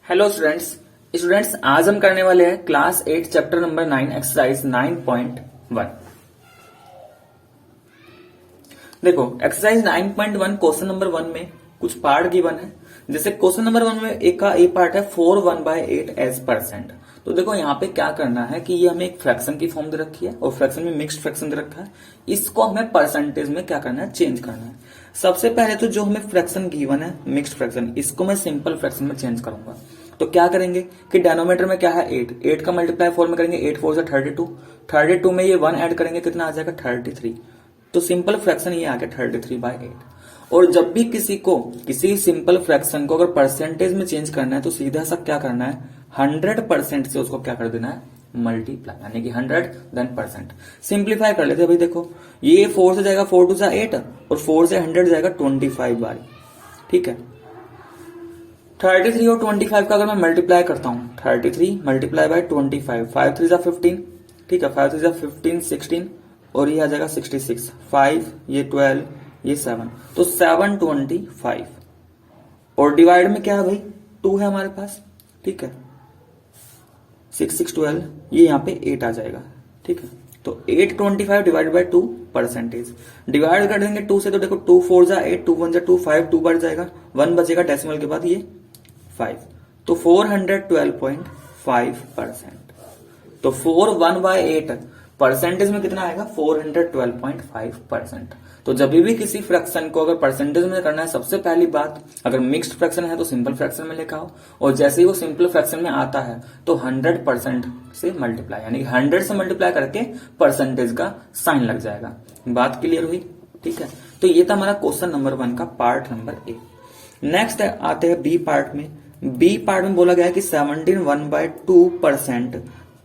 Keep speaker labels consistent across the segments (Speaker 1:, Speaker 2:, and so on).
Speaker 1: Hello students. आज हम करने वाले हैं क्लास 8 चैप्टर नंबर 9 एक्सरसाइज 9.1। देखो एक्सरसाइज 9.1 क्वेश्चन नंबर 1 में कुछ पार्ट गिवन है। जैसे क्वेश्चन नंबर 1 में एक का ए पार्ट है 4 1/8 एज परसेंट। तो देखो यहाँ पे क्या करना है कि ये हमें एक फ्रैक्शन की फॉर्म दे रखी है और फ्रैक्शन में मिक्स्ड फ्रैक्शन दे रखा है। इसको हमें परसेंटेज में क्या करना है, चेंज करना है। सबसे पहले तो जो हमें फ्रैक्शन गिवन है मिक्स्ड फ्रैक्शन, इसको मैं सिंपल फ्रैक्शन में चेंज करूंगा। तो क्या करेंगे कि डिनोमिनेटर में क्या है 8 का मल्टीप्लाई 4 में करेंगे, 8 4 से 32 में ये 1 ऐड करेंगे, कितना आ जाएगा 33। तो सिंपल फ्रैक्शन ये आ गया 33/8। और जब भी किसी सिंपल फ्रैक्शन को अगर परसेंटेज में चेंज करना है तो सीधा सा क्या करना है, 100% से उसको क्या कर देना है, मल्टीप्लाई, यानी कि 100 देन परसेंट। सिंप्लीफाई कर लेते हैं भाई। देखो ये 4 से जाएगा 4 2 8 और 4 से 100 जाएगा 25 बार। ठीक है, 33 और 25 का अगर मैं मल्टीप्लाई करता हूं, 33 मल्टीप्लाई बाय 25, 5 3 15। ठीक है, 5 3 15 16 और ये आ जाएगा 66, 5 ये 12 ये 7, तो 725। और डिवाइड में क्या है भाई, 2 है हमारे पास। ठीक है, 6 6 12, ये यहाँ पे 8 आ जाएगा। ठीक है, तो 825 डिवाइड बाय 2 परसेंटेज। डिवाइड कर देंगे 2 से, तो देखो 2 4 जा 8, 2 1 जा 2, 5 2 बढ़ जाएगा, 1 बचेगा डेसिमल के बाद, ये 5, तो 412.5%। तो 4 1/8 परसेंटेज में कितना आएगा, 412.5%। तो जब भी किसी फ्रैक्शन को अगर परसेंटेज में करना है, सबसे पहली बात, अगर मिक्स्ड फ्रैक्शन है तो सिंपल फ्रैक्शन में लिखा हो, और जैसे ही वो सिंपल फ्रैक्शन में आता है तो 100% से मल्टीप्लाई, यानी 100 से मल्टीप्लाई करके परसेंटेज का साइन लग जाएगा। बात क्लियर हुई? ठीक है, तो ये था हमारा क्वेश्चन नंबर 1 का पार्ट नंबर ए। नेक्स्ट आते हैं बी पार्ट में। बी पार्ट में बोला गया है कि 17 1/2%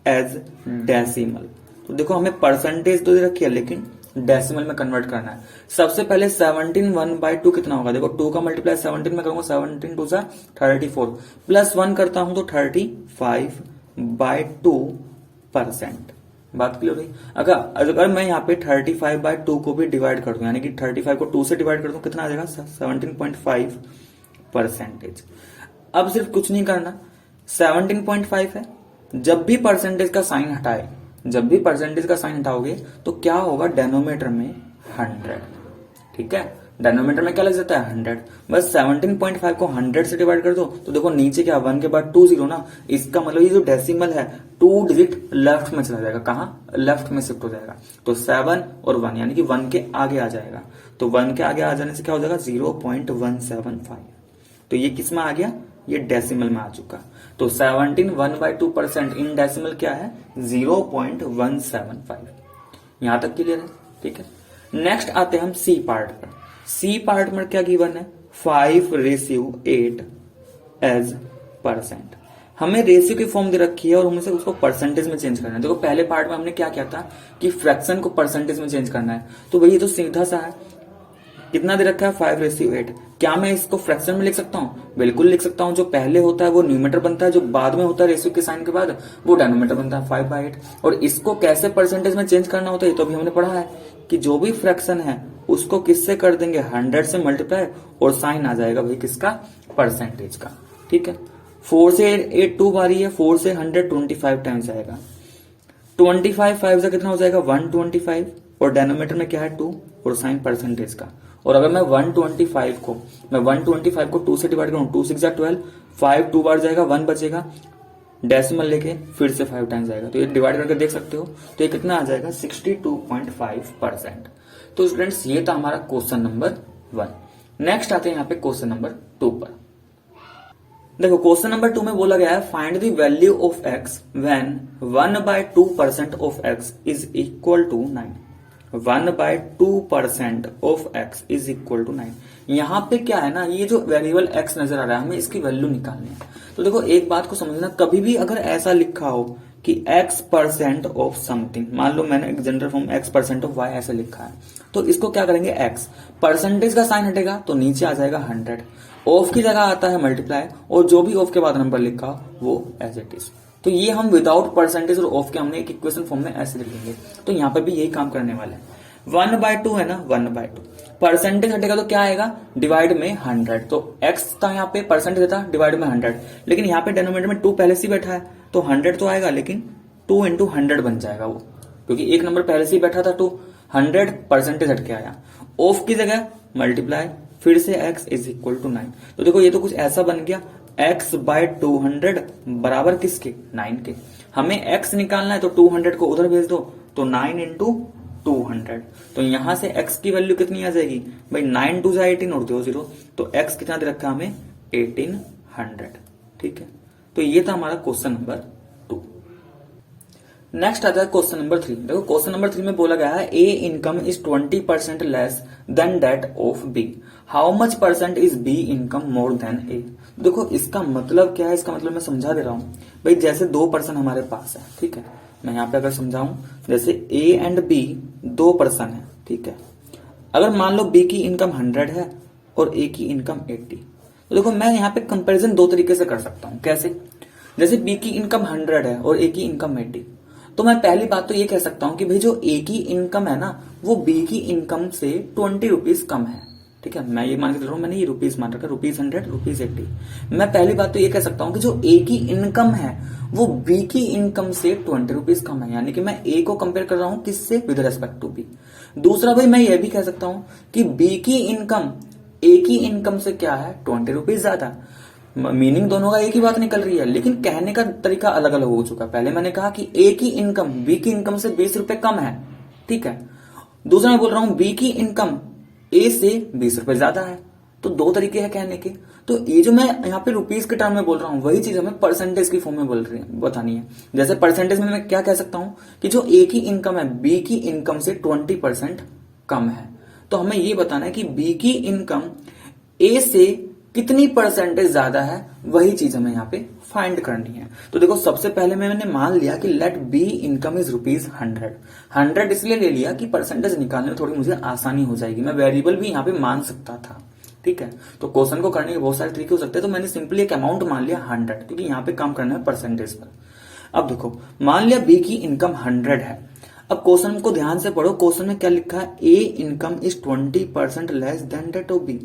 Speaker 1: एज डेसिमल। तो देखो हमें परसेंटेज तो दे रखी है लेकिन डेसिमल में कन्वर्ट करना है। सबसे पहले 17 1/2 कितना होगा, देखो 2 का मल्टीप्लाई 17 में करूंगा, 17 2 जा 34, प्लस 1 करता हूं तो 35/2%। बात क्लियर हुई? अगर मैं यहाँ पे 35/2 को भी डिवाइड कर दूं, यानी कि 35 को 2 से डिवाइड कर दूं, कितना आ जाएगा 17.5%। अब सिर्फ कुछ नहीं करना, 17.5 है, जब भी परसेंटेज का साइन हटाओगे तो क्या होगा, डेनोमीटर में 100। ठीक है, डेनोमीटर में क्या लग जाता है 100। बस 17.5 को 100 से डिवाइड कर दो तो देखो नीचे क्या 1 के बाद 2 0 ना, इसका मतलब ये जो डेसिमल है 2 डिजिट लेफ्ट में चला जाएगा। कहां, लेफ्ट में शिफ्ट हो जाएगा। तो 7 और 1 यानी कि 1 के आगे आ जाएगा। तो 1 के आगे आ जाने से क्या हो जाएगा 0.175। तो ये किस में आ गया, ये डेसिमल में आ चुका। तो 17 1/2% इन डेसिमल क्या है 0.175। यहां तक क्लियर है? ठीक है, नेक्स्ट आते हैं हम सी पार्ट पर। सी पार्ट में क्या गिवन है, 5/8 एज परसेंट। हमें रेशियो की फॉर्म दे रखी है और हमें से उसको परसेंटेज में चेंज करना है। देखो पहले पार्ट में हमने क्या किया था कि फ्रैक्शन को परसेंटेज में चेंज करना है। तो भाई ये तो सीधा सा है, कितना दे रखा है 5/8। क्या मैं इसको फ्रैक्शन में लिख सकता हूं? बिल्कुल लिख सकता हूं। जो पहले होता है वो न्यूमरेटर बनता है, जो बाद में होता है रेशियो के साइन के बाद वो डिनोमिनेटर बनता है 5/8। और इसको कैसे परसेंटेज में चेंज करना होता है ये तो अभी हमने पढ़ा है कि जो भी फ्रैक्शन है उसको किससे कर देंगे, 100 से मल्टीप्लाई, और साइन आ जाएगा भाई किसका, परसेंटेज का। ठीक है, 4 से 8 2 बारी है, 4 से 100 25 टाइम्स आएगा। 25 5 से कितना हो जाएगा 125, और डिनोमिनेटर में क्या है 2 और साइन परसेंटेज का। और अगर मैं 125 को 2 से डिवाइड करूं, 2 6 12, 5 2 बार जाएगा, 1 बचेगा, डेसिमल लेके फिर से 5 टाइम्स आएगा। तो ये डिवाइड करके देख सकते हो, तो ये कितना आ जाएगा 62.5%। तो स्टूडेंट्स ये था हमारा क्वेश्चन नंबर 1। नेक्स्ट आते हैं यहाँ पे क्वेश्चन नंबर 2 पर। देखो क्वेश्चन नंबर 2 में बोला गया है find the value of x when 1/2% of x is equal to 9। 1/2% of x is equal to 9। यहां पे क्या है ना, ये जो वेरिएबल एक्स नजर आ रहा है हमें इसकी वैल्यू निकालनी है। तो देखो एक बात को समझना, कभी भी अगर ऐसा लिखा हो कि x% ऑफ समथिंग, मान लो मैंने एक general form x% of y ऐसे लिखा है, तो इसको क्या करेंगे, x परसेंटेज का साइन हटेगा तो नीचे आ जाएगा 100, ऑफ की जगह आता है मल्टीप्लाई, और जो भी ऑफ के बाद नंबर लिखा वो एज इट इज। तो ये हम विदाउट परसेंटेज और ऑफ के हमने एक इक्वेशन फॉर्म में ऐसे लिखेंगे। तो यहाँ पर भी यही काम करने वाला है। 1/2 है ना, 1/2 परसेंटेज हटेगा तो क्या आएगा, डिवाइड में 100। तो x था यहाँ पे, परसेंटेज था, डिवाइड में 100, लेकिन यहाँ पे डिनोमिनेटर में 2 पहले से ही बैठा है तो 100 तो आएगा, लेकिन 2 इंटू 100 बन जाएगा वो, क्योंकि एक नंबर पहले से ही बैठा था तो 100 परसेंटेज हट के आया। ऑफ की जगह मल्टीप्लाई, फिर से x इज इक्वल टू 9। तो देखो ये तो कुछ ऐसा बन गया, x बाय 200 बराबर किसके, 9 के। हमें x निकालना है तो 200 को उधर भेज दो, तो 9 इंटू 200। तो यहां से x की वैल्यू कितनी आ जाएगी भाई, 9 2 18 और 2 0, तो x कितना दे रखा है हमें, 1800। ठीक है, तो ये था हमारा क्वेश्चन नंबर 2। नेक्स्ट आता है क्वेश्चन नंबर 3। देखो क्वेश्चन नंबर 3 में बोला गया है A income is 20% less than that of B, how much percent is B income more than A. देखो इसका मतलब क्या है, इसका मतलब मैं समझा दे रहा हूं भाई। जैसे 2 पर्सन हमारे पास है, ठीक है, मैं यहां पे अगर समझाऊं, जैसे ए एंड बी 2 पर्सन है, ठीक है। अगर मान लो बी की इनकम 100 है और ए की इनकम 80, तो देखो मैं यहाँ पे कंपैरिजन 2 तरीके से कर सकता हूं। कैसे, जैसे बी की इनकम 100 है और ए की इनकम 80, तो मैं पहली बात तो ये कह सकता हूं कि भाई जो ए की इनकम है ना, वो बी की इनकम से 20 रुपीज कम है। ठीक है, मैं ये मान के चल रहा हूं, मैंने ये रुपीज मान रखा, रुपीज 100, रुपीज 80। मैं पहली बात तो ये कह सकता हूं कि जो ए की इनकम है वो बी की इनकम से 20 रुपीज कम है, यानी कि मैं ए को कंपेयर कर रहा हूं किससे, विद रेस्पेक्ट टू बी। दूसरा भाई मैं ये भी कह सकता हूं कि बी की इनकम ए की इनकम से क्या है, 20 रुपीज ज्यादा। मीनिंग दोनों का एक ही बात निकल रही है, लेकिन कहने का तरीका अलग अलग हो चुका है। पहले मैंने कहा कि ए की इनकम बी की इनकम से 20 रुपए कम है, ठीक है। दूसरा मैं बोल रहा हूं बी की इनकम ए से 20 रुपए ज्यादा है। तो 2 तरीके हैं कहने के। तो ये जो मैं यहाँ पे रुपीज के टर्म में बोल रहा हूं, वही चीज हमें परसेंटेज की फॉर्म में बोल रही है, बतानी है। जैसे परसेंटेज में मैं क्या कह सकता हूं कि जो ए की इनकम है बी की इनकम से 20% कम है। तो हमें ये बताना है कि बी की इनकम ए से कितनी परसेंटेज ज्यादा है, वही चीज हमें यहाँ पे फाइंड करनी है। तो देखो सबसे पहले मैंने मान लिया कि let B income is rupees 100 इसलिए ले लिया कि परसेंटेज निकालने में थोड़ी मुझे आसानी हो जाएगी। मैं वेरिएबल भी यहाँ पे मान सकता था, ठीक है। तो क्वेश्चन को करने के बहुत सारे तरीके हो सकते हैं, तो मैंने सिंपली एक अमाउंट मान लिया 100, क्योंकि यहाँ पे काम करना है परसेंटेज पर। अब देखो मान लिया बी की इनकम 100 है। अब क्वेश्चन को ध्यान से पढ़ो, क्वेश्चन में क्या लिखा है, A income is 20% less than that of B,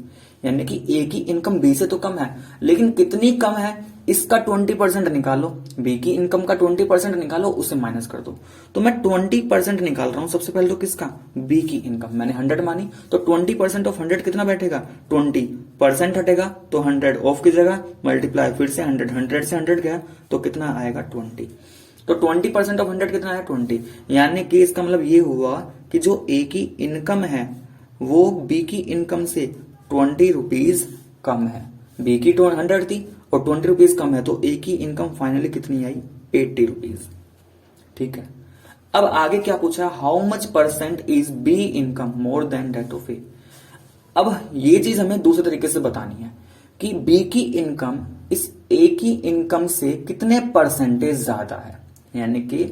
Speaker 1: यानी कि ए की इनकम बी से तो कम है, लेकिन कितनी कम है इसका 20% निकालो, बी की इनकम का 20% निकालो, उसे माइनस कर दो। तो मैं 20% निकाल रहा हूं सबसे पहले तो किसका, बी की इनकम। मैंने 100 मानी तो 20% ऑफ 100 कितना बैठेगा, 20% हटेगा तो 100, ऑफ की जगह मल्टीप्लाई, फिर से 100 से 100 गया तो कितना आएगा 20। तो 20% ऑफ 100 कितना है 20, यानी कि इसका मतलब ये हुआ कि जो ए की इनकम है वो बी की इनकम से 20 रुपीज कम है। बी की 100 थी और 20 रुपीज कम है, तो ए की इनकम फाइनली कितनी आई, 80 रुपीज। ठीक है, अब आगे क्या पूछा, how much percent is B income more than that of A. अब ये चीज हमें दूसरे तरीके से बतानी है कि बी की इनकम इस ए की इनकम से कितने परसेंटेज ज्यादा है, यानी कि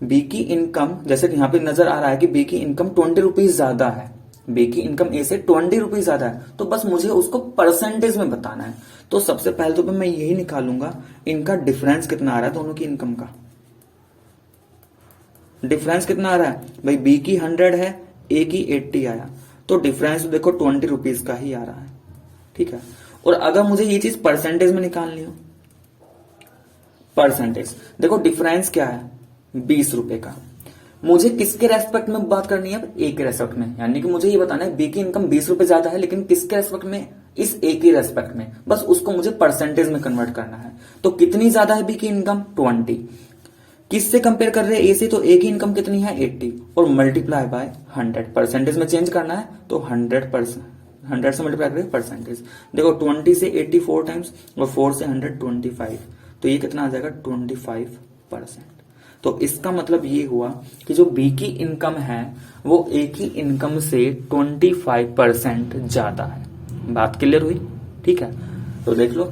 Speaker 1: बी की इनकम, जैसे यहां पे नजर आ रहा है कि बी की इनकम 20 रुपीज ज्यादा है, बी की इनकम ए से 20 रुपीज ज्यादा है, तो बस मुझे उसको परसेंटेज में बताना है। तो सबसे पहले तो मैं यही निकालूंगा इनका डिफरेंस कितना आ रहा है, दोनों की इनकम का डिफरेंस कितना आ रहा है भाई, बी की 100 है, ए की 80 आया, तो डिफरेंस देखो 20 रुपीज का ही आ रहा है, ठीक है। और अगर मुझे ये चीज परसेंटेज में निकालनी हो, परसेंटेज देखो डिफरेंस क्या है 20 रुपए का, मुझे किसके रेस्पेक्ट में बात करनी है, ए के रेस्पेक्ट में, यानी कि मुझे ये बताना है बी की इनकम 20 रुपए ज्यादा है, लेकिन किसके रेस्पेक्ट में, इस ए के रेस्पेक्ट में, बस उसको मुझे परसेंटेज में कन्वर्ट करना है। तो कितनी ज्यादा है बी की इनकम 20, किससे कंपेयर कर रहे हैं ए से, तो ए की इनकम कितनी है 80 और मल्टीप्लाई बाय 100, परसेंटेज में चेंज करना है तो 100%, 100 से मल्टीप्लाई करें परसेंटेज, देखो 20 से 80 4 टाइम्स और 4 से 100 25, तो ये कितना आ जाएगा 25%। तो इसका मतलब ये हुआ कि जो बी की इनकम है वो ए की इनकम से 25% ज्यादा है। बात क्लियर हुई, ठीक है। तो देख लो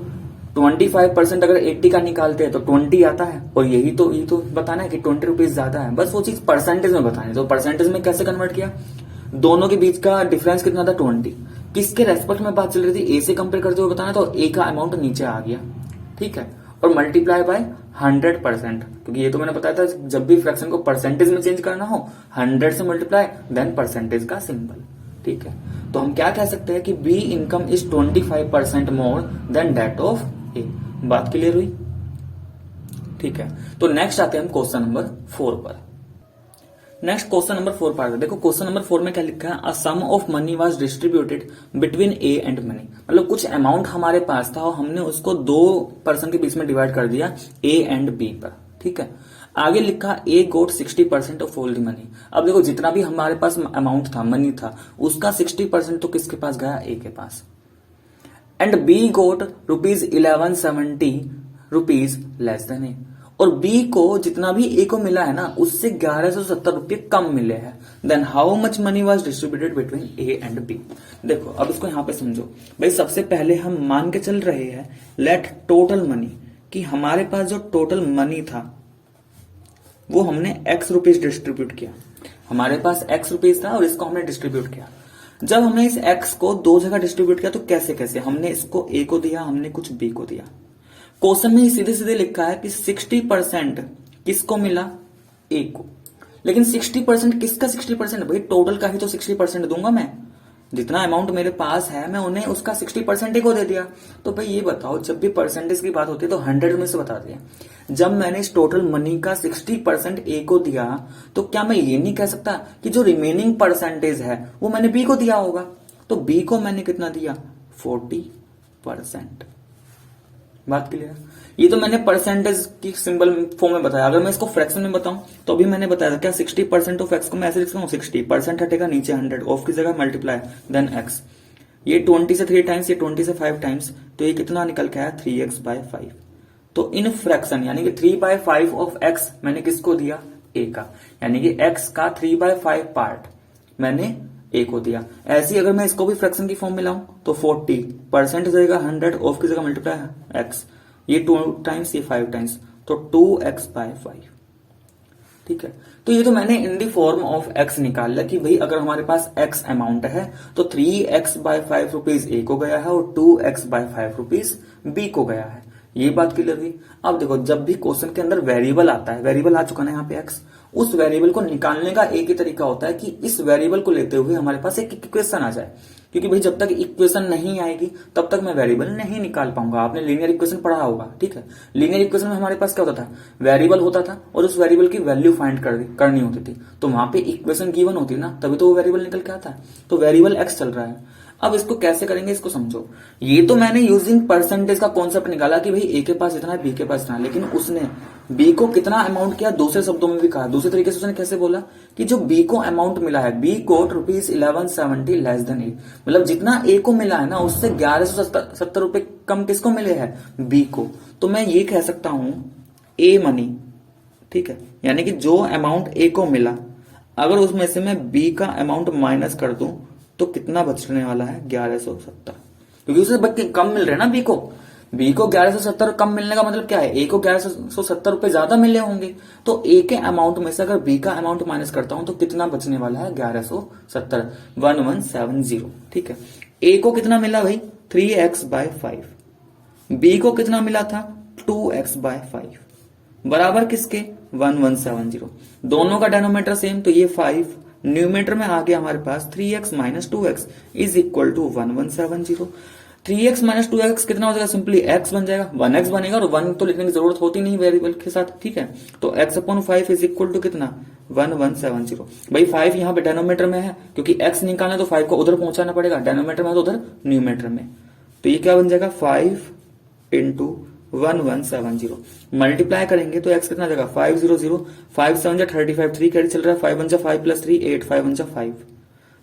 Speaker 1: 25% अगर 80 का निकालते हैं तो 20 आता है, और यही तो बताना है कि 20 रुपीज ज्यादा है, बस वो चीज परसेंटेज में बतानी है। तो परसेंटेज में कैसे कन्वर्ट किया, दोनों के बीच का डिफरेंस कितना था 20, किसके रेस्पेक्ट में बात चल रही थी, ए से कंपेयर करते हुए बताना, तो ए का अमाउंट नीचे आ गया, ठीक है, और मल्टीप्लाई बाय 100%, क्योंकि ये तो मैंने बताया था जब भी फ्रैक्शन को परसेंटेज में चेंज करना हो 100 से मल्टीप्लाई देन परसेंटेज का सिंबल। ठीक है, तो हम क्या कह सकते हैं कि B income is 25% more than that of A. बात क्लियर हुई? ठीक है, तो नेक्स्ट आते हैं हम क्वेश्चन नंबर 4 पर। नेक्स्ट क्वेश्चन नंबर 4 पर देखो, क्वेश्चन नंबर 4 में क्या लिखा है, a sum of money was distributed between A and money. मतलब कुछ अमाउंट हमारे पास था और हमने उसको दो पर्सन के बीच में डिवाइड कर दिया, ए एंड बी पर। ठीक है, आगे लिखा ए गोट 60% ऑफ ऑल द मनी। अब देखो जितना भी हमारे पास अमाउंट था, मनी था, उसका 60% तो किसके पास गया, ए के पास। And B got ₹1170 less than A. और बी को जितना भी ए को मिला है ना, उससे 1170 रुपये कम मिले हैं। Then how much money was distributed between A and B. देखो अब इसको यहां पे समझो भाई। सबसे पहले हम मान के चल रहे हैं लेट टोटल मनी, कि हमारे पास जो टोटल मनी था वो हमने एक्स रुपीज डिस्ट्रीब्यूट किया। हमारे पास एक्स रुपीज था और इसको हमने डिस्ट्रीब्यूट किया। जब हमने इस एक्स को दो जगह डिस्ट्रीब्यूट किया तो कैसे कैसे, हमने इसको ए को दिया, हमने कुछ बी को दिया। क्वेश्चन में सीधे सीधे लिखा है कि 60% किसको मिला, ए को। लेकिन 60% किसका 60%? भाई टोटल का ही तो 60% दूंगा मैं। जितना अमाउंट मेरे पास है मैं उन्हें उसका 60% ही को दे दिया। तो भाई ये बताओ, जब भी परसेंटेज की बात होती है तो 100 में से बता दिया। जब मैंने इस टोटल मनी का 60% ए को दिया तो क्या मैं ये नहीं कह सकता कि जो रिमेनिंग परसेंटेज है वो मैंने बी को दिया होगा? तो बी को मैंने कितना दिया, 40%। बात क्लियर? ये तो मैंने परसेंटेज की सिंबल फॉर्म में बताया। अगर मैं इसको फ्रैक्शन में बताऊं तो अभी मैंने बताया था क्या, 60% ऑफ एक्स को मैं ऐसे लिख सकता हूं, 60% हटेगा नीचे 100, ऑफ की जगह मल्टीप्लाई देन एक्स। ये 20 से 3 टाइम्स, ये 20 से 5 टाइम्स, तो ये कितना निकल के आया, 3x/5। तो इन फ्रैक्शन यानी कि 3/5 ऑफ एक्स मैंने किसको दिया, ए का। यानी कि एक्स का 3/5 पार्ट मैंने ए को दिया। ऐसे ही अगर मैं इसको भी फ्रैक्शन की फॉर्म में लाऊं तो 40% जाएगा 100, ऑफ की जगह मल्टीप्लाई एक्स। ये 2 टाइम्स, ये 5 टाइम्स, तो 2x/5। ठीक है, तो ये तो मैंने इन दी फॉर्म ऑफ एक्स निकाल लिया कि भाई अगर हमारे पास एक्स अमाउंट है तो 3x/5 रुपीज ए को गया है और 2x/5 रुपीज बी को गया है। ये बात क्लियर हुई? अब देखो, जब भी क्वेश्चन के अंदर वेरिएबल आता है, वेरिएबल आ चुका ना यहाँ पे एक्स, उस वेरिएबल को निकालने का एक ही तरीका होता है कि इस वेरिएबल को लेते हुए हमारे पास एक इक्वेशन आ जाए। क्योंकि भाई जब तक इक्वेशन नहीं आएगी तब तक मैं वेरिएबल नहीं निकाल पाऊंगा। आपने लीनियर इक्वेशन पढ़ा होगा, ठीक है। लीनियर इक्वेशन में हमारे पास क्या होता था, वेरिएबल होता था और उस वेरिएबल की वैल्यू फाइंड करनी होती थी। तो वहां पे इक्वेशन गिवन होती है ना, तभी तो वो वेरिएबल निकल के आता है। तो वेरिएबल एक्स चल रहा है। अब इसको कैसे करेंगे, इसको समझो। ये तो मैंने यूजिंग परसेंटेज का कॉन्सेप्ट निकाला कि भाई ए के पास इतना है, बी के पास इतना है, लेकिन उसने बी को कितना अमाउंट किया दूसरे शब्दों में भी कहा। दूसरे तरीके से उसने कैसे बोला कि जो बी को अमाउंट मिला है, बी को ₹1170 लेस देन ए। मतलब जितना ए को मिला है ना, उससे 1170 रुपए कम किसको मिले हैं, बी को। तो मैं ये कह सकता हूं ए मनी, ठीक है, यानी कि जो अमाउंट ए को मिला, अगर उसमें से मैं बी का अमाउंट माइनस कर दूं तो कितना बचने वाला है, 1170। क्योंकि उसे कम मिल रहे हैं ना बी को। बी को 1170 कम मिलने का मतलब क्या है, ए को 1170 रुपए ज्यादा मिले होंगे। तो ए के अमाउंट में से अगर बी का अमाउंट माइनस करता हूं तो कितना बचने वाला है, 1170, 1170। ठीक है, ए को कितना मिला भाई, 3x/5। बी को कितना मिला था, 2x/5, बराबर किसके, 1170। दोनों का डेनोमीटर सेम, तो ये 5 न्यूमेटर में आ गया हमारे पास 3x - 2x is equal to 1170। 3x - 2x कितना हो जाएगा, सिंपली x बन जाएगा, 1x बनेगा, और 1 तो लिखने की जरूरत होती नहीं वेरिएबल के साथ। ठीक है, तो x/5 इज इक्वल टू कितना, 1170। भाई 5 यहाँ पे डेनोमीटर में है, क्योंकि x निकालना तो 5 को उधर पहुंचाना पड़ेगा, डेनोमीटर में तो उधर न्यूमेटर में। तो ये क्या बन जाएगा, 5 × 1170 मल्टीप्लाई करेंगे तो x कितना जाएगा, 500, 5 7 जा 35, 3 कैरी चल रहा है, 5 1 जा 5 + 3 8, 5 1 जा 5,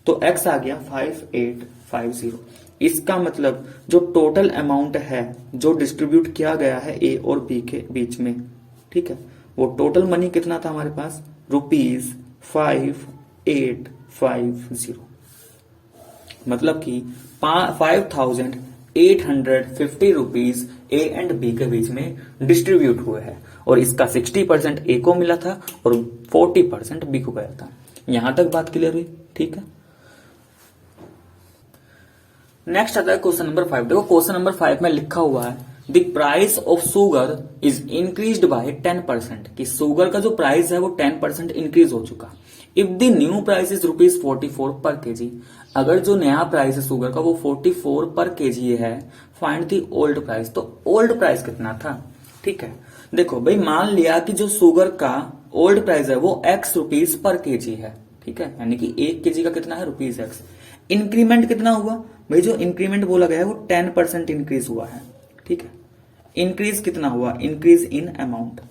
Speaker 1: तो x आ गया 5850। इसका मतलब जो टोटल अमाउंट है जो डिस्ट्रीब्यूट किया गया है ए और बी के बीच में, ठीक है, वो टोटल मनी कितना था हमारे पास, ₹5850। मतलब कि 5850 रुपीज ए एंड बी के बीच में डिस्ट्रीब्यूट हुए हैं। और इसका 60% ए को मिला था और 40% बी को गया था। यहां तक बात क्लियर हुई? ठीक है, नेक्स्ट आता है क्वेश्चन नंबर 5। देखो क्वेश्चन नंबर 5 में लिखा हुआ है the price of sugar is increased by 10%, कि शुगर का जो प्राइस है वो 10% इंक्रीज हो चुका। If the new price is ₹44 पर केजी, अगर जो नया प्राइस है शुगर का वो 44 पर केजी है, फाइंड द ओल्ड प्राइस। तो ओल्ड प्राइस कितना था, ठीक है। देखो भाई, मान लिया कि जो शुगर का ओल्ड प्राइस है वो ₹X पर केजी है, ठीक है, यानी कि 1 केजी का कितना है ₹X। इंक्रीमेंट कितना हुआ भाई, जो इंक्रीमेंट बोला गया है वो 10% इंक्रीज हुआ है, ठीक है। इंक्रीज कितना हुआ, इंक्रीज इन अमाउंट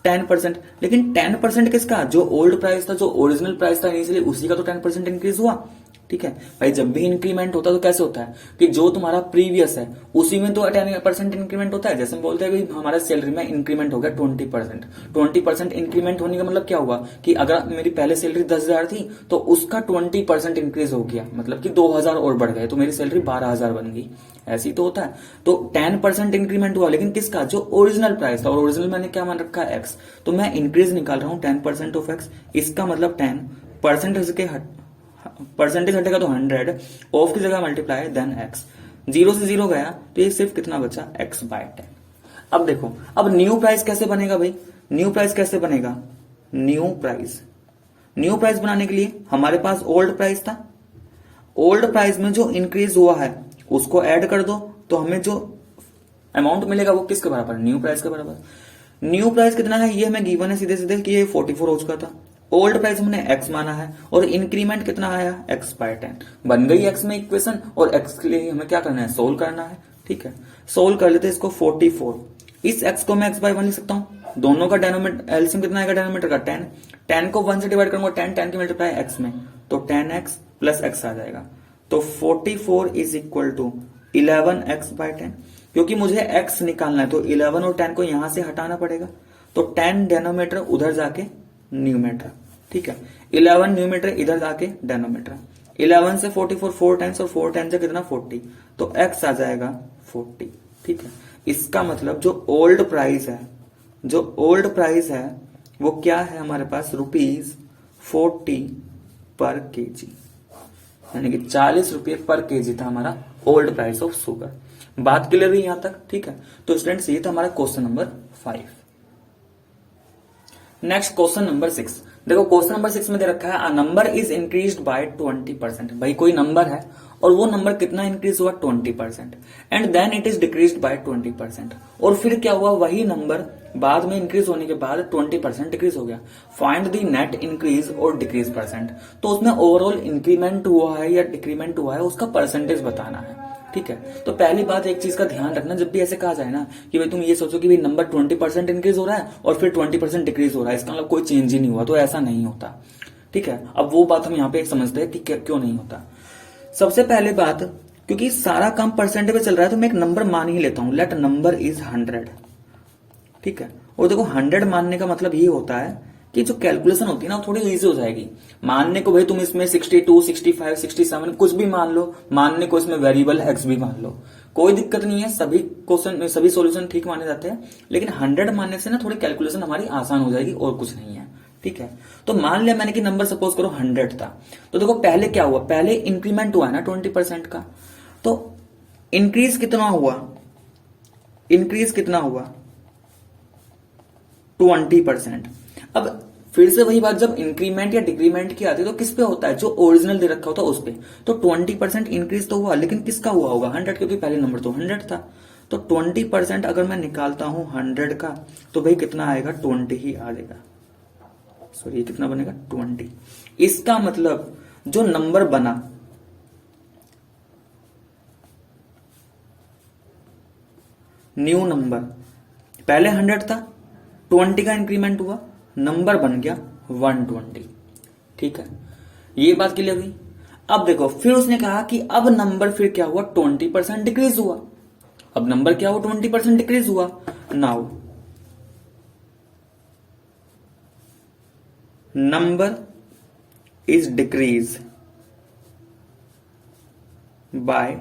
Speaker 1: 10%, लेकिन 10% किसका, जो ओल्ड प्राइस था, जो ओरिजिनल प्राइस था इनिशियली, उसी का तो 10% इंक्रीज हुआ, ठीक है भाई। जब भी इंक्रीमेंट होता है तो कैसे होता है कि जो तुम्हारा प्रीवियस है उसी में तो 10% इंक्रीमेंट होता है। जैसे हम बोलते हैं कि हमारा सैलरी में इंक्रीमेंट हो गया 20%, 20% इंक्रीमेंट होने का मतलब क्या हुआ कि अगर मेरी पहले सैलरी 10,000 थी तो उसका 20% इंक्रीज हो गया, मतलब कि 2,000 और बढ़ गए, तो मेरी सैलरी 12,000 बन गई। ऐसी तो होता है। तो 10% इंक्रीमेंट हुआ, लेकिन किसका, जो ओरिजिनल प्राइस था, और ओरिजिनल मैंने क्या मान रखा है, एक्स, तो मैं इंक्रीज निकाल रहा हूं 10% ऑफ एक्स। इसका मतलब 10% के परसेंटेज हटेगा तो 100, ऑफ की जगह मल्टीप्लाई देन एक्स, 0 से 0 गया तो ये सिर्फ कितना बचा, x/10। अब देखो, अब न्यू प्राइस कैसे बनेगा भाई, न्यू प्राइस कैसे बनेगा, न्यू प्राइस बनाने के लिए हमारे पास ओल्ड प्राइस था, ओल्ड प्राइस में जो इंक्रीज हुआ है उसको ऐड कर दो, तो हमें जो अमाउंट मिलेगा वो किसके बराबर, न्यू प्राइस के बराबर। न्यू प्राइस कितना है, ये हमें गिवन है सीधे सीधे कि ये 44 हो चुका था। ओल्ड प्राइस हमने x माना है और इंक्रीमेंट कितना आया, x/10। बन गई x में इक्वेशन, और x के लिए हमें क्या करना है, सोल्व करना है, ठीक है। सोल्व कर लेते हैं इसको, 44, इस x को मैं x/1 लिख सकता हूं। दोनों का डेनोमिनेटर एलसीएम कितना आएगा, डेनोमिनेटर का 10, 10 को 1 से डिवाइड करूंगा, 10 की मल्टीप्लाई x में, तो 10x प्लस x आ जाएगा। तो 44 इज इक्वल टू 11x/10, क्योंकि मुझे x निकालना है तो 11 और 10 को यहां से हटाना पड़ेगा, तो 10 डेनोमीटर उधर जाके न्यूमेटर, ठीक है, 11 न्यूमेटर इधर जाके डेनोमीटर, 11 से 44 4 टाइम्स, और 4 टाइम्स से कितना 40, तो x आ जाएगा 40, ठीक है। इसका मतलब जो ओल्ड प्राइस है वो क्या है हमारे पास, ₹40 पर केजी, यानी कि 40 रुपये पर केजी था हमारा ओल्ड प्राइस ऑफ शुगर। बात क्लियर हुई यहां तक, ठीक है। तो स्टूडेंट्स ये था हमारा question number 5। Next question number 6। देखो क्वेश्चन नंबर 6 में दे रखा है a number is increased by 20%। भाई कोई नंबर है और वो नंबर कितना इंक्रीज हुआ, 20%, and then it is decreased by 20%। और फिर क्या हुआ, वही नंबर बाद में इंक्रीज होने के बाद 20% डिक्रीज हो गया। फाइंड द नेट इंक्रीज और डिक्रीज परसेंट। तो उसमें ओवरऑल इंक्रीमेंट हुआ है या डिक्रीमेंट हुआ है उसका परसेंटेज बताना है, ठीक है। तो पहली बात एक चीज का ध्यान रखना, जब भी ऐसे कहा जाए ना कि भाई तुम ये सोचो कि भाई नंबर 20% इंक्रीज हो रहा है और फिर 20% डिक्रीज हो रहा है, इसका मतलब कोई चेंज ही नहीं हुआ, तो ऐसा नहीं होता, ठीक है। अब वो बात हम यहाँ पे समझते हैं कि क्यों नहीं होता। सबसे पहले बात, क्योंकि सारा काम परसेंट पे चल रहा है तो मैं एक नंबर मान ही लेता हूं, लेट नंबर इज 100, ठीक है। और देखो 100 मानने का मतलब ये होता है कि जो कैलकुलेशन होती है ना थोड़ी इजी हो जाएगी मानने को। भाई तुम इसमें 62, 65, 67 कुछ भी मान लो, मानने को इसमें वेरिएबल x भी मान लो, कोई दिक्कत नहीं है, सभी क्वेश्चन सभी सॉल्यूशन ठीक माने जाते हैं। लेकिन 100 मानने से ना थोड़ी कैलकुलेशन हमारी आसान हो जाएगी, और कुछ नहीं है, ठीक है। तो मान लिया मैंने कि नंबर सपोज करो 100 था, तो देखो पहले क्या हुआ, पहले इंक्रीमेंट हुआ है ना 20% का, तो इंक्रीज कितना हुआ, 20%। अब फिर से वही बात, जब इंक्रीमेंट या डिक्रीमेंट की आती है तो किस पे होता है, जो ओरिजिनल दे रखा होता है उस पे। तो 20% इंक्रीज तो हुआ, लेकिन किसका हुआ होगा, 100, क्योंकि पहले नंबर तो 100 था। तो 20% अगर मैं निकालता हूं 100 का, तो भाई कितना आएगा, 20 ही आ जाएगा। सॉरी कितना बनेगा, 20। इसका मतलब जो नंबर बना, न्यू नंबर, पहले 100 था, 20 का इंक्रीमेंट हुआ, नंबर बन गया 120, ठीक है। ये बात क्लियर हुई। अब देखो फिर उसने कहा कि अब नंबर फिर क्या हुआ, 20% डिक्रीज हुआ। अब नंबर क्या हुआ, 20% डिक्रीज हुआ। Now number is decrease by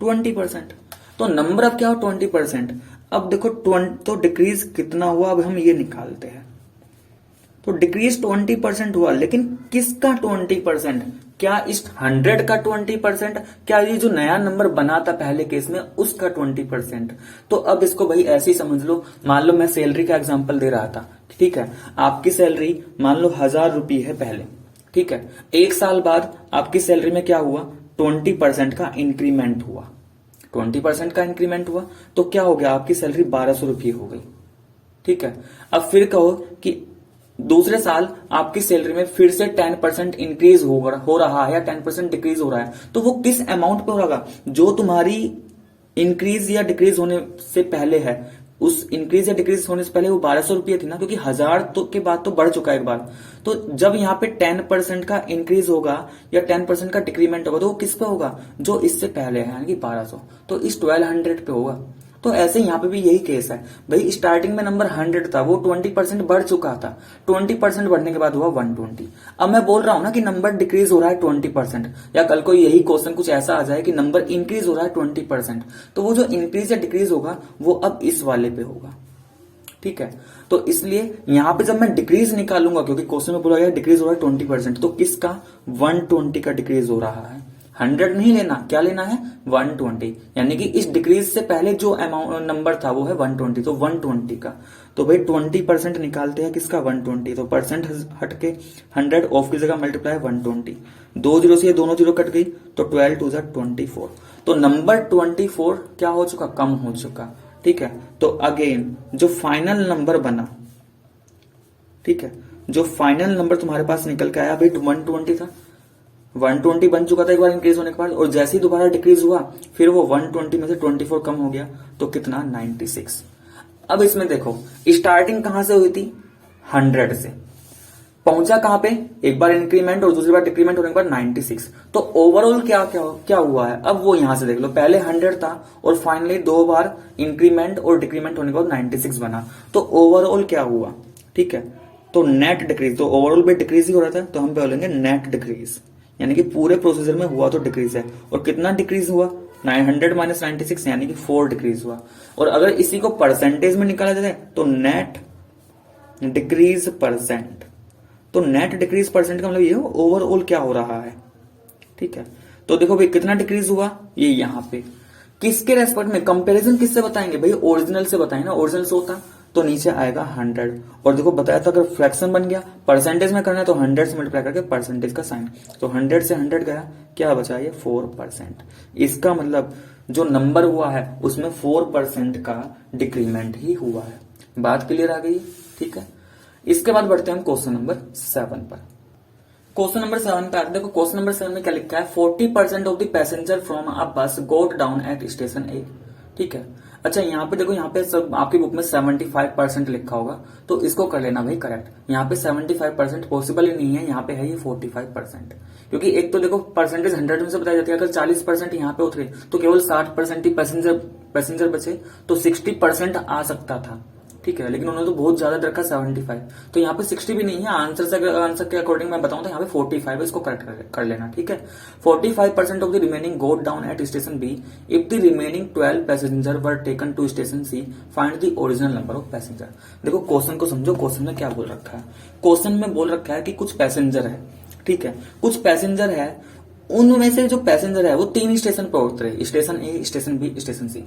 Speaker 1: 20%। तो नंबर अब क्या हो, 20%। अब देखो तो डिक्रीज कितना हुआ, अब हम ये निकालते हैं। तो डिक्रीज 20% हुआ, लेकिन किसका 20%, क्या इस 100 का 20%, क्या ये जो नया नंबर बना था पहले केस में उसका 20%। तो अब इसको भाई ऐसे ही समझ लो, मान लो मैं सैलरी का एग्जांपल दे रहा था, ठीक है। आपकी सैलरी मान लो 1000 रुपये है पहले, ठीक है। एक साल बाद आपकी सैलरी में क्या हुआ, 20% का इंक्रीमेंट हुआ, 20% का इंक्रीमेंट हुआ, तो क्या हो गया, आपकी सैलरी 1200 रुपये हो गई, ठीक है। अब फिर कहो कि दूसरे साल आपकी सैलरी में फिर से 10% इंक्रीज हो रहा है या 10% डिक्रीज हो रहा है, तो वो किस अमाउंट पे हो रहा, जो तुम्हारी इंक्रीज या डिक्रीज होने से पहले है, उस इंक्रीज या डिक्रीज होने से पहले वो 1200 रुपये थी ना, क्योंकि 1000 तो के बाद तो बढ़ चुका है एक बार। तो जब यहाँ पे 10% का इंक्रीज होगा या 10% का डिक्रीमेंट होगा, तो वो किस पे होगा, जो इससे पहले है, यानी कि 1200, तो इस 1200 पे होगा। तो ऐसे यहाँ पे भी यही केस है भाई, स्टार्टिंग में नंबर 100 था, वो 20% बढ़ चुका था, 20% बढ़ने के बाद हुआ 120। अब मैं बोल रहा हूं ना कि नंबर डिक्रीज हो रहा है 20%, या कल को यही क्वेश्चन कुछ ऐसा आ जाए कि नंबर इंक्रीज हो रहा है 20%, तो वो जो इंक्रीज या डिक्रीज होगा वो अब इस वाले पे होगा, ठीक है। तो इसलिए यहां पे जब मैं डिक्रीज निकालूंगा, क्योंकि क्वेश्चन में बोला गया डिक्रीज हो रहा है 20%, तो किसका, 120 का डिक्रीज हो रहा है। 100 नहीं लेना, क्या लेना है, 120, यानी कि इस डिक्रीज से पहले जो अमाउंट नंबर था वो है 120, तो 120 का, तो भाई 20% निकालते हैं किसका, 120, तो परसेंट हट के 100 ऑफ की जगह मल्टीप्लाई 120, 2 जीरो से ये दोनों जीरो कट गई, तो 12 टू 24, तो नंबर 24 क्या हो चुका, कम हो चुका, ठीक है। तो अगेन जो फाइनल नंबर बना, ठीक है, जो फाइनल नंबर तुम्हारे पास निकल के आया भाई 120 था, 120 बन चुका था एक बार इंक्रीज होने के बाद, और जैसे ही दोबारा डिक्रीज हुआ फिर वो 120 में से 24 कम हो गया, तो कितना, 96। अब इसमें देखो स्टार्टिंग कहां से हुई थी, 100 से, पहुंचा कहां पे, एक बार इंक्रीमेंट और दूसरी बार डिक्रीमेंट होने के बाद 96, तो ओवरऑल क्या क्या क्या हुआ है, अब वो यहां से देख लो, पहले 100 था और फाइनली 2 बार इंक्रीमेंट और डिक्रीमेंट होने के बाद 96 बना, तो ओवरऑल क्या हुआ, ठीक है। तो नेट डिक्रीज, तो ओवरऑल भी डिक्रीज ही हो रहा था, तो हम बोलेंगे नेट डिक्रीज, यानी कि पूरे प्रोसीजर में हुआ तो डिक्रीज है, और कितना डिक्रीज हुआ, 900 माइनस 96, यानी कि 4 डिक्रीज हुआ। और अगर इसी को परसेंटेज में निकाला जाए तो नेट डिक्रीज परसेंट, तो नेट डिक्रीज परसेंट का मतलब ये हो ओवरऑल क्या हो रहा है, ठीक है। तो देखो भाई कितना डिक्रीज हुआ, ये यहां पे किसके रेस्पेक्ट में, कंपैरिजन किससे बताएंगे भाई, ओरिजिनल से बताएंगे ना, ओरिजिनल से होता तो नीचे आएगा 100, और देखो बताया था अगर फ्रैक्शन बन गया परसेंटेज में करना है तो 100 से मल्टीप्लाई करके परसेंटेज का साइन, तो 100 से 100 गया, क्या बचा, ये 4%। इसका मतलब जो नंबर हुआ है उसमें 4% का डिक्रीमेंट ही हुआ है। बात क्लियर आ गई, ठीक है। इसके बाद बढ़ते हैं हम क्वेश्चन नंबर 7 पर। क्वेश्चन नंबर 7 पे आते, देखो क्वेश्चन नंबर 7 में क्या लिखा है, 40% of the passenger from a बस गोट डाउन एट स्टेशन ए, ठीक है। अच्छा यहाँ पे देखो, यहाँ पे सब आपकी बुक में 75% लिखा होगा, तो इसको कर लेना भाई करेक्ट। यहाँ पे 75% पॉसिबल ही नहीं है, यहाँ पे है ये 45%, क्योंकि एक तो देखो परसेंटेज 100 में से बताई जाती है, अगर 40% यहाँ पे उतरे तो केवल 60% ही पैसेंजर बचे, तो 60% आ सकता था, ठीक है। लेकिन उन्होंने तो बहुत ज्यादा रखा 75, तो यहाँ पे 60 भी नहीं है, आंसर के अकॉर्डिंग मैं बताऊं तो यहाँ पे 45 है, इसको करेक्ट कर लेना, ठीक है। 45% of the remaining got down at station B, if the remaining 12 passenger were taken to station C, find the original number of passenger. देखो क्वेश्चन को समझो, क्वेश्चन में क्या बोल रखा है, क्वेश्चन में बोल रखा है कि कुछ पैसेंजर है, ठीक है, कुछ पैसेंजर है, उनमें से जो पैसेंजर है वो 3 स्टेशन पर उतरे, स्टेशन ए, स्टेशन बी, स्टेशन सी।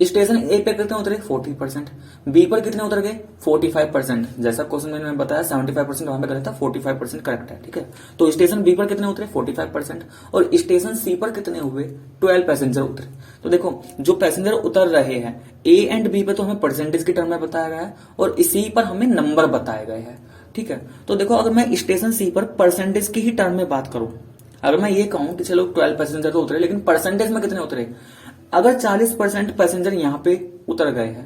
Speaker 1: स्टेशन ए पे कितने उतरे, 40%, बी पर कितने उतर गए, 45%, जैसा क्वेश्चन मैंने बताया 75% वहां पे गलत था, 45% करेक्ट है, ठीक है। तो स्टेशन बी पर कितने उतरे, 45%, और स्टेशन सी पर कितने हुए, 12 पैसेंजर उतरे। तो देखो जो पैसेंजर उतर रहे हैं ए एंड बी पे तो हमें परसेंटेज की टर्म में बताया गया है, और सी पर हमें नंबर बताए गए हैं, ठीक है। तो देखो अगर मैं स्टेशन सी पर परसेंटेज की ही टर्म में बात करूं, अगर मैं ये कहूं कि चलो 12 पैसेंजर तो उतरे, लेकिन परसेंटेज में कितने उतरे, अगर 40% पैसेंजर यहां पे उतर गए हैं,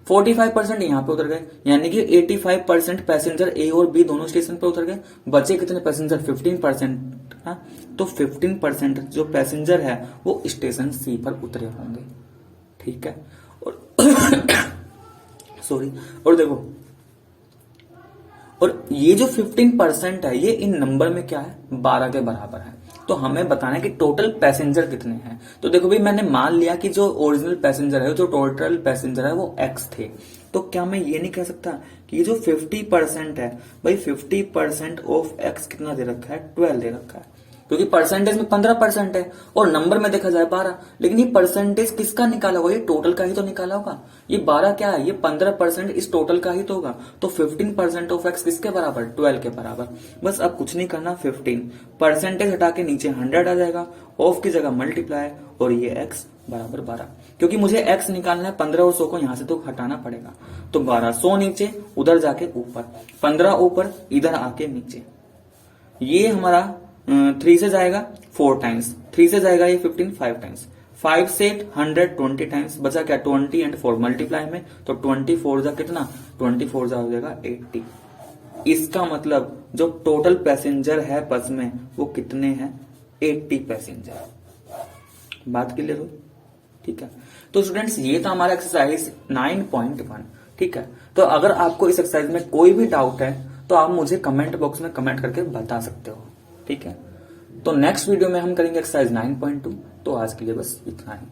Speaker 1: 45% यहां पे उतर गए, यानी कि 85% पैसेंजर ए और बी दोनों स्टेशन पे उतर गए, बचे कितने पैसेंजर, 15%, हाँ, तो 15% जो पैसेंजर है वो स्टेशन सी पर उतरे होंगे, ठीक है। और सॉरी, और देखो, और ये जो 15% है ये इन नंबर में क्या है, 12 के बराबर है, तो हमें बताना है कि टोटल पैसेंजर कितने हैं। तो देखो भाई मैंने मान लिया कि जो ओरिजिनल पैसेंजर है, जो टोटल पैसेंजर है वो x थे, तो क्या मैं ये नहीं कह सकता कि ये जो 50% है भाई 50% ऑफ x कितना दे रखा है, 12 दे रखा है, क्योंकि परसेंटेज में 15% है और नंबर में देखा जाए 12, लेकिन ये परसेंटेज किसका निकाला होगा, ये टोटल का ही तो निकाला होगा। ये 12 क्या है, ये 15% इस टोटल का ही तो होगा। तो 15% ऑफ एक्स किसके बराबर, 12 के बराबर। बस अब कुछ नहीं करना, 15 परसेंटेज हटा के नीचे 100 आ जाएगा, ऑफ की जगह मल्टीप्लाई और ये एक्स बराबर 12। क्योंकि मुझे एक्स निकालना है, 15 और 100 को यहां से तो हटाना पड़ेगा। तो 12, 100 नीचे, उधर जाके ऊपर, 15 ऊपर, इधर आके नीचे। ये हमारा 3 से जाएगा 4 टाइम्स, 3 से जाएगा ये 15 5 टाइम्स, 5 से 100 20 टाइम्स, बचा क्या 20 एंड 4 मल्टीप्लाई में, तो 24 जा कितना, 24 जा हो जाएगा 80। इसका मतलब जो टोटल पैसेंजर है बस में वो कितने हैं, 80 पैसेंजर। बात क्लियर हो, ठीक है। तो स्टूडेंट्स ये था हमारा एक्सरसाइज 9.1, ठीक है। तो अगर आपको इस एक्सरसाइज में कोई भी डाउट है तो आप मुझे कमेंट बॉक्स में कमेंट करके बता सकते हो, ठीक है। तो नेक्स्ट वीडियो में हम करेंगे एक्सरसाइज 9.2। तो आज के लिए बस इतना ही।